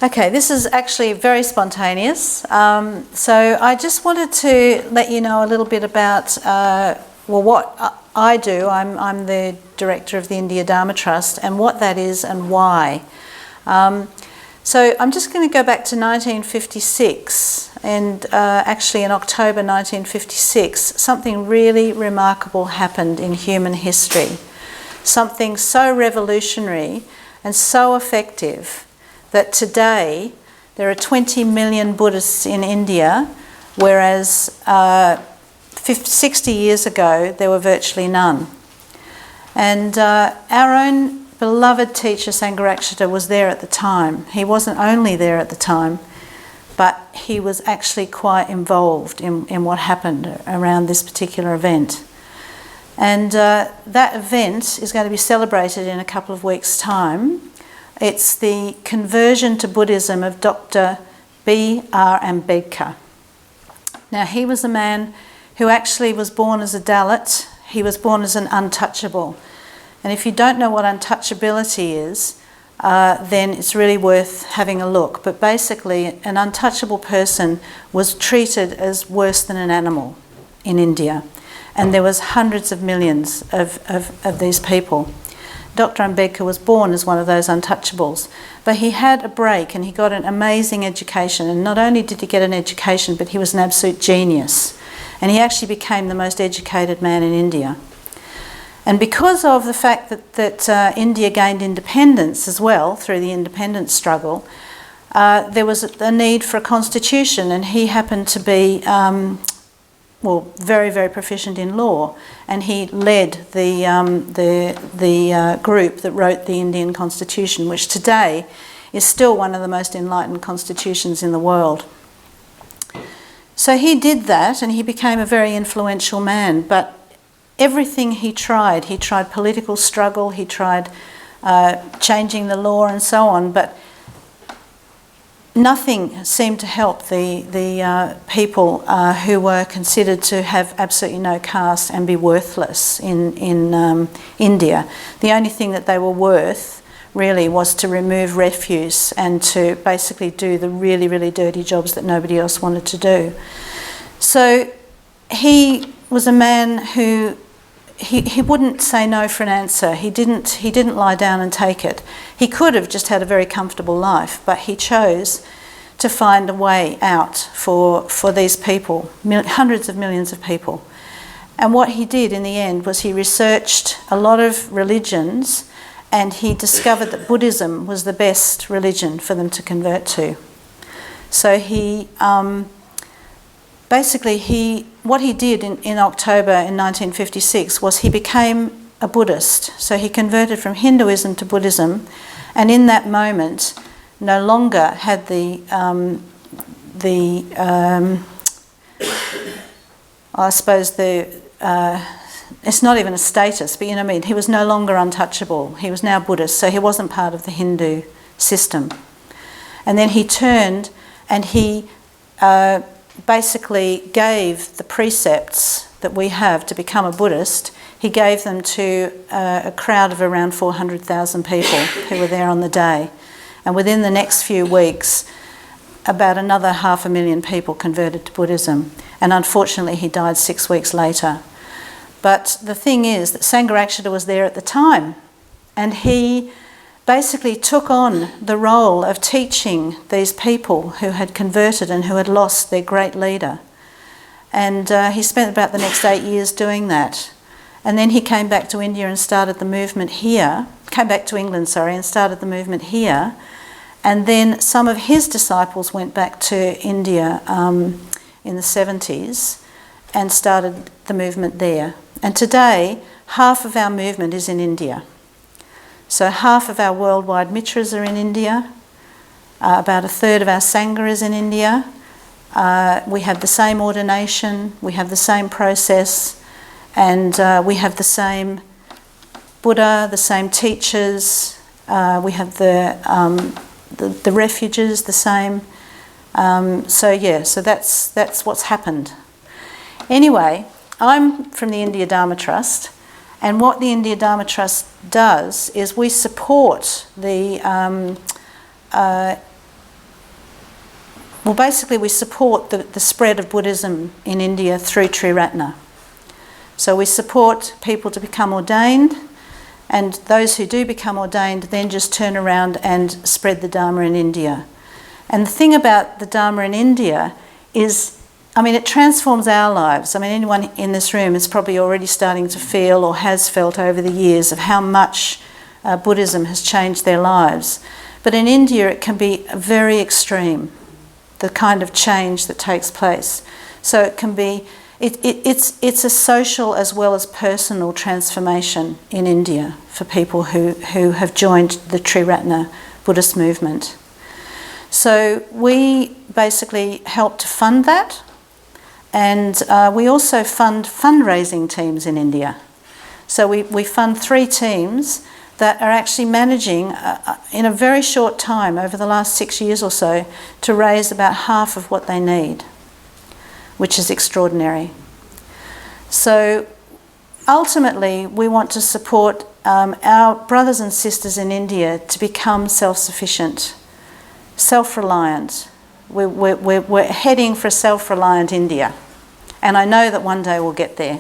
Okay, this is actually very spontaneous. So I just wanted to let you know a little bit about what I do. I'm the director of the India Dharma Trust, and what that is and why. So I'm just going to go back to 1956, and actually in October 1956, something really remarkable happened in human history. Something so revolutionary and so effective that today there are 20 million Buddhists in India, whereas 60 years ago there were virtually none. And our own beloved teacher Sangharakshita was there at the time. He wasn't only there at the time, but he was actually quite involved in what happened around this particular event. And that event is going to be celebrated in a couple of weeks' time. It's the conversion to Buddhism of Dr. B.R. Ambedkar. Now, he was a man who actually was born as a Dalit. He was born as an untouchable. And if you don't know what untouchability is, then it's really worth having a look. But basically, an untouchable person was treated as worse than an animal in India. And there was hundreds of millions of these people. Dr. Ambedkar was born as one of those untouchables, but he had a break and he got an amazing education. And not only did he get an education, but he was an absolute genius. And he actually became the most educated man in India. And because of the fact that India gained independence as well through the independence struggle, there was a need for a constitution, and he happened to be very, very proficient in law, and he led the group that wrote the Indian Constitution, which today is still one of the most enlightened constitutions in the world. So he did that, and he became a very influential man, but everything he tried political struggle, he tried changing the law and so on, but nothing seemed to help the people who were considered to have absolutely no caste and be worthless in India. The only thing that they were worth really was to remove refuse and to basically do the really, really dirty jobs that nobody else wanted to do. So he was a man who he wouldn't say no for an answer. He didn't lie down and take it. He could have just had a very comfortable life, but he chose to find a way out for these people, hundreds of millions of people. And what he did in the end was he researched a lot of religions, and he discovered that Buddhism was the best religion for them to convert to. So he what he did in October in 1956 was he became a Buddhist. So he converted from Hinduism to Buddhism, and in that moment no longer had it's not even a status, but you know what I mean, he was no longer untouchable. He was now Buddhist, so he wasn't part of the Hindu system. And then he turned and he basically gave the precepts that we have to become a Buddhist, he gave them to a crowd of around 400,000 people who were there on the day. And within the next few weeks, about another 500,000 people converted to Buddhism. And unfortunately, he died 6 weeks later. But the thing is that Sangharakshita was there at the time, and he basically took on the role of teaching these people who had converted and who had lost their great leader. And he spent about the next 8 years doing that. And then he came back to India and started the movement here, came back to England, and started the movement here. And then some of his disciples went back to India in the 70s and started the movement there. And today, half of our movement is in India. So half of our worldwide mitras are in India. About a third of our Sangha is in India. We have the same ordination, we have the same process, and we have the same Buddha, the same teachers. We have the refuges, the same. So that's what's happened. Anyway, I'm from the India Dharma Trust, and what the India Dharma Trust does is we support the well, basically we support the spread of Buddhism in India through Triratna. So we support people to become ordained, and those who do become ordained then just turn around and spread the Dharma in India. And the thing about the Dharma in India is, I mean, it transforms our lives. I mean, anyone in this room is probably already starting to feel or has felt over the years of how much Buddhism has changed their lives. But in India it can be very extreme, the kind of change that takes place. So it can be, it's a social as well as personal transformation in India for people who have joined the Triratna Buddhist movement. So we basically help to fund that, and we also fund fundraising teams in India. So we fund 3 teams that are actually managing in a very short time, over the last 6 years or so, to raise about half of what they need, which is extraordinary. So ultimately we want to support our brothers and sisters in India to become self-sufficient, self-reliant. We're heading for a self-reliant India, and I know that one day we'll get there.